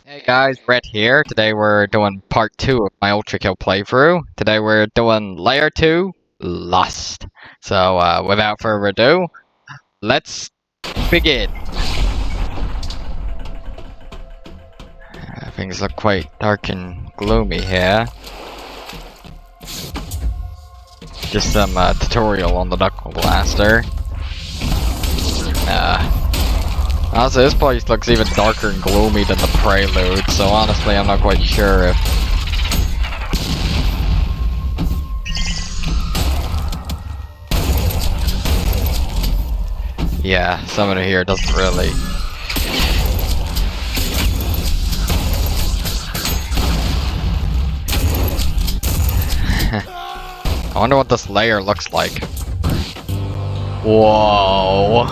Hey guys, Brett here. Today we're doing part 2 of my Ultrakill playthrough. Today we're doing Layer 2, Lust. So, without further ado, let's begin. Things look quite dark and gloomy here. Just some tutorial on the Knuckle Blaster. Honestly, this place looks even darker and gloomy than the Prelude, so honestly, I'm not quite sure if... Yeah, someone here doesn't really... I wonder what this layer looks like. Whoa!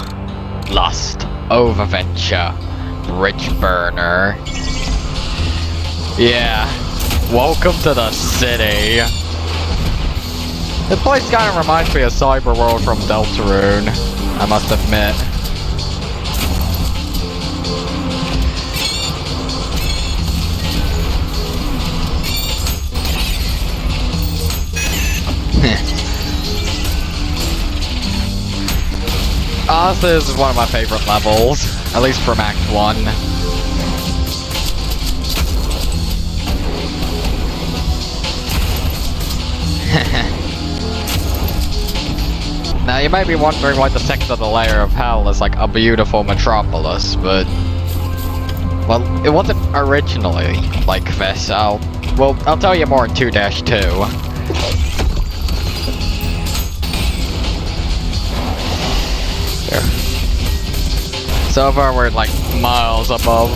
Lust, Overventure, Bridge Burner. Yeah, welcome to the city. This place kind of reminds me of Cyberworld from Deltarune, I must admit. Honestly, this is one of my favorite levels, at least from Act 1. Now, you might be wondering why the second of the layer of hell is like a beautiful metropolis, but... well, it wasn't originally like this. I'll tell you more in 2-2. So far, we're like miles above.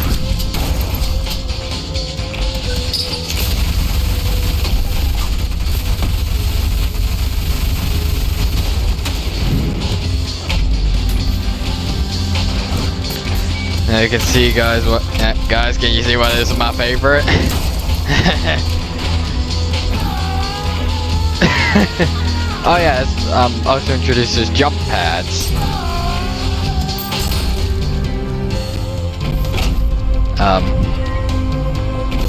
Now you can see, guys. Guys, can you see what is my favorite? Oh yeah, it's also introduces jump pads.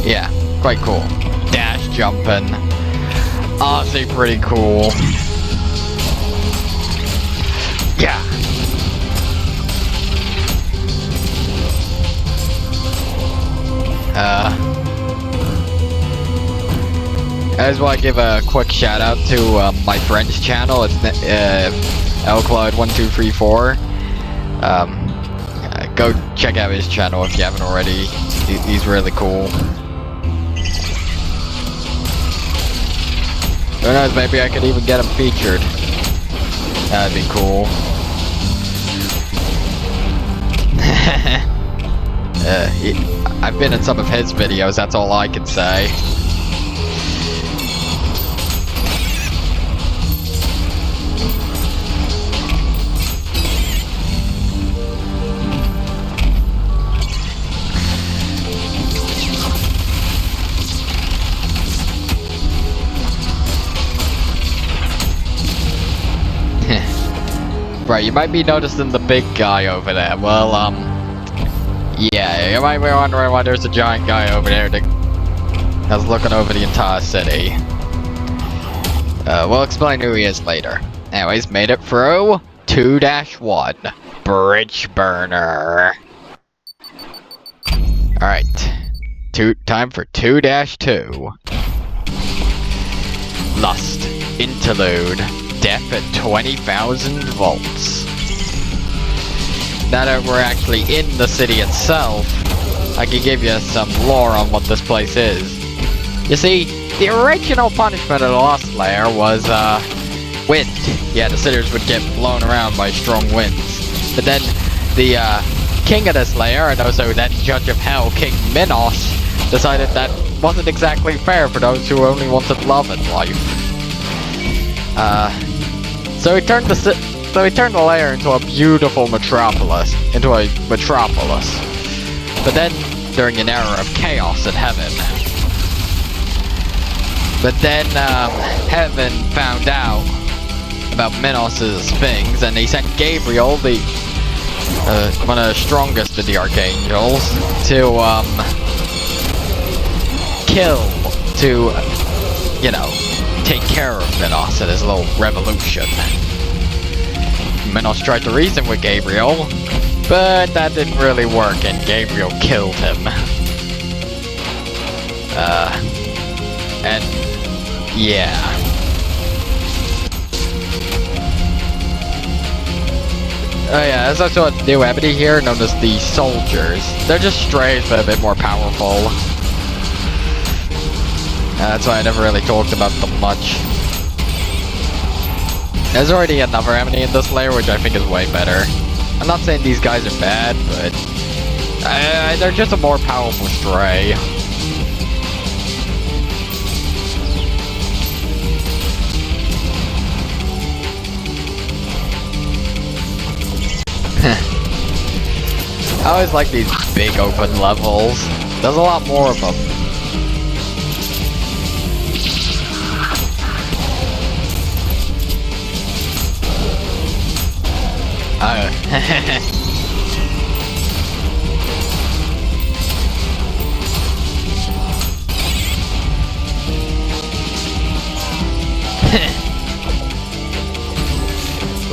Yeah, quite cool. Dash jumping. Honestly, pretty cool. Yeah. I just want to give a quick shout out to my friend's channel. It's LCloud1234. Go check out his channel if you haven't already. He's really cool. Who knows, maybe I could even get him featured. That'd be cool. I've been in some of his videos, that's all I can say. Right, you might be noticing the big guy over there. Well, yeah, you might be wondering why there's a giant guy over there that's looking over the entire city. We'll explain who he is later. Anyways, made it through 2-1, Bridge Burner. Alright, time for 2-2. Lust, Interlude. Death at 20,000 volts. Now that we're actually in the city itself, I can give you some lore on what this place is. You see, the original punishment of the Lost Layer was, wind. Yeah, the cities would get blown around by strong winds. But then, the, king of this layer, and also then Judge of Hell, King Minos, decided that wasn't exactly fair for those who only wanted love in life. So he turned the layer into a beautiful metropolis. But then, during an era of chaos in heaven. But then, heaven found out about Minos' things, and he sent Gabriel, one of the strongest of the archangels, to, Ultrakill to, you know, take care of Minos in his little revolution. Minos tried to reason with Gabriel, but that didn't really work and Gabriel killed him. And yeah. Oh yeah, there's also a new ability here known as the Soldiers. They're just strays but a bit more powerful. That's why I never really talked about them much. There's already another ability in this layer which I think is way better. I'm not saying these guys are bad, but they're just a more powerful stray. I always like these big open levels. There's a lot more of them.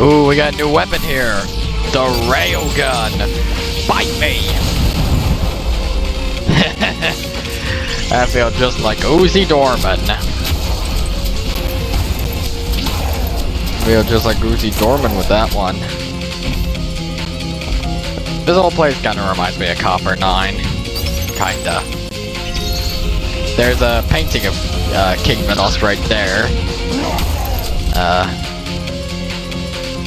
Ooh, we got a new weapon here. The railgun. Bite me. I feel just like Uzi Dorman. Feel just like Uzi Dorman with that one. This whole place kinda reminds me of Copper 9. Kinda. There's a painting of King Minos right there.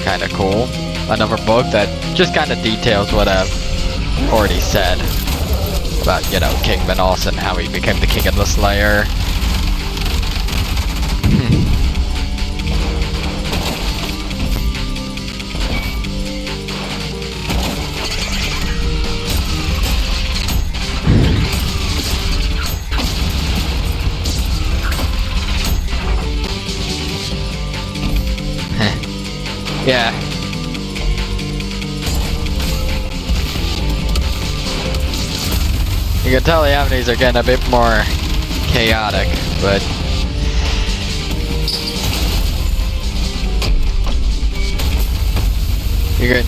Kinda cool. Another book that just kinda details what I've already said about, you know, King Minos and how he became the king of the Slayer. Yeah. You can tell the avenues are getting a bit more chaotic, but you're good.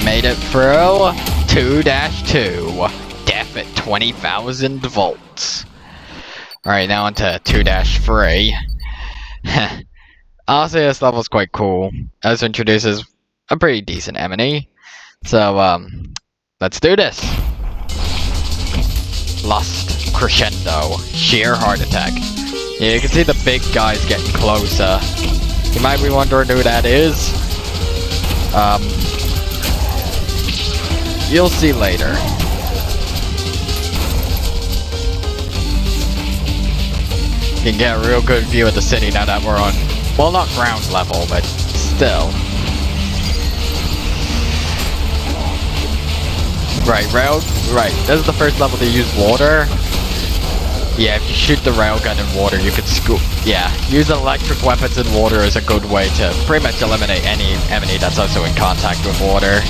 Made it through 2-2. Death at 20,000 volts. Alright, now on to 2-3. Honestly, this level's quite cool. As introduces a pretty decent enemy. So, let's do this. Lust crescendo. Sheer heart attack. Yeah, you can see the big guys getting closer. You might be wondering who that is. You'll see later. You can get a real good view of the city now that we're on, well, not ground level, but still. Right, this is the first level to use water. Yeah, if you shoot the railgun in water, you can scoop. Yeah, using electric weapons in water is a good way to pretty much eliminate any enemy that's also in contact with water.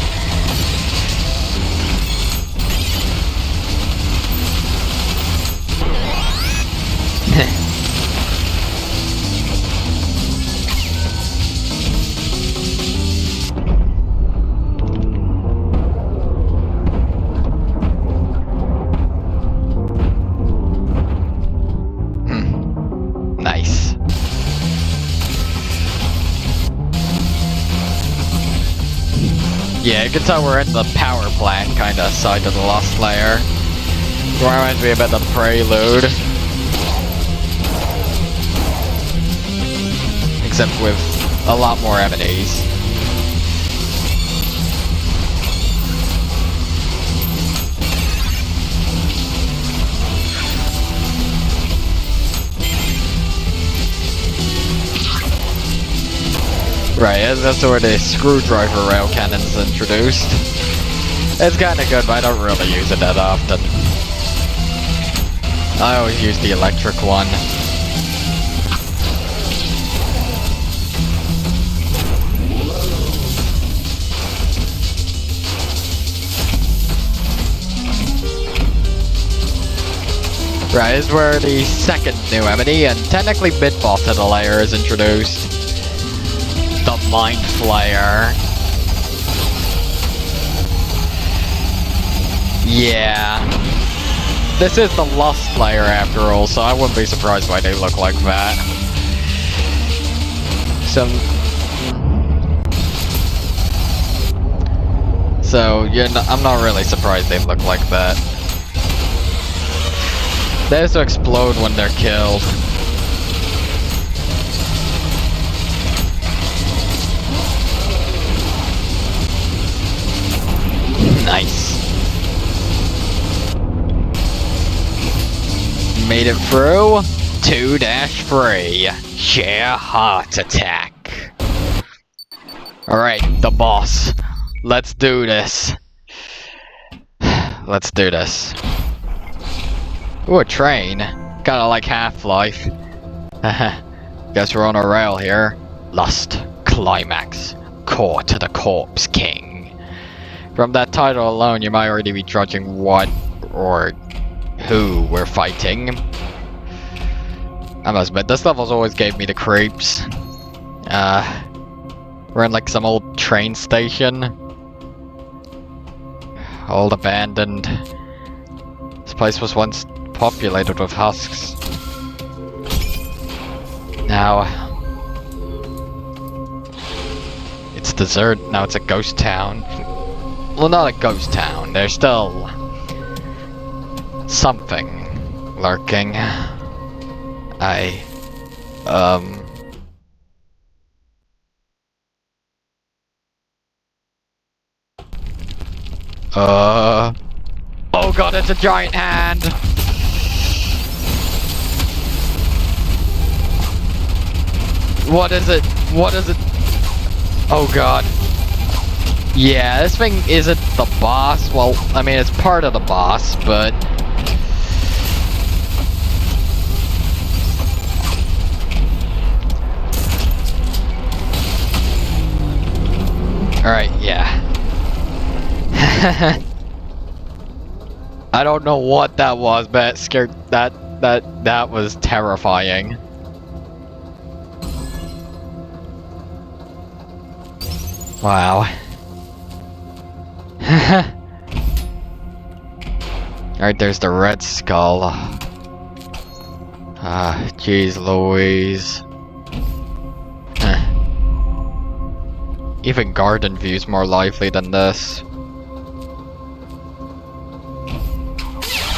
Nice. Yeah, you can tell we're in the power plant kind of side of the Lost Layer. It reminds me about the Prelude. Except with a lot more enemies. Right, that's where the screwdriver rail cannon's introduced. It's kinda good, but I don't really use it that often. I always use the electric one. Alright, this is where the second new enemy and technically mid-boss of the layer is introduced. The Mind Flayer. Yeah. This is the Lust layer after all, so I wouldn't be surprised why they look like that. So I'm not really surprised they look like that. They also explode when they're killed. Nice. Made it through. 2-3. Share heart attack. Alright, the boss. Let's do this. Let's do this. Ooh, a train. Kinda like Half-Life. Guess we're on a rail here. Lust. Climax. Core to the Corpse King. From that title alone, you might already be judging what or who we're fighting. I must admit, this level's always gave me the creeps. We're in like some old train station. Old abandoned. This place was once populated with husks. Now it's deserted. Now it's a ghost town. Well, not a ghost town. There's still something lurking. Oh god, it's a giant hand! What is it? What is it? Oh god. Yeah, this thing isn't the boss. Well, I mean, it's part of the boss, but... Alright, yeah. I don't know what that was, but it scared that was terrifying. Wow. Alright, there's the Red Skull. Ah, jeez Louise. Even Garden View's more lively than this.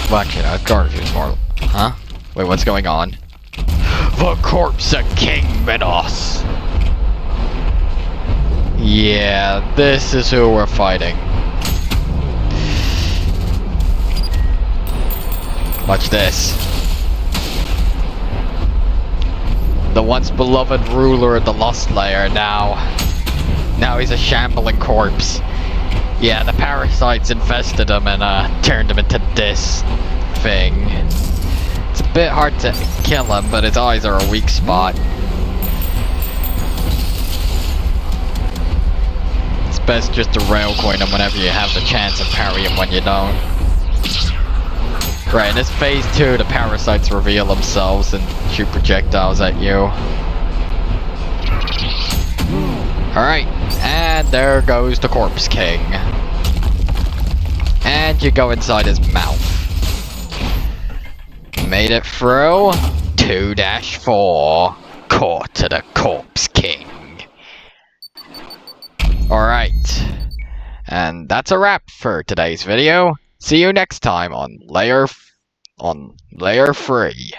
Well, actually, no, Garden View's more... Huh? Wait, what's going on? The Corpse of King Minos! Yeah, this is who we're fighting. Watch this. The once beloved ruler of the Lust Layer now he's a shambling corpse. Yeah, the parasites infested him and turned him into this thing. It's a bit hard to kill him, but his eyes are a weak spot. It's best just to rail coin him whenever you have the chance and parry him when you don't. Right, in this phase 2, the parasites reveal themselves and shoot projectiles at you. Alright, and there goes the Corpse King. And you go inside his mouth. Made it through. 2-4. Caught to the Corpse King. Alright. And that's a wrap for today's video. See you next time on Layer 3.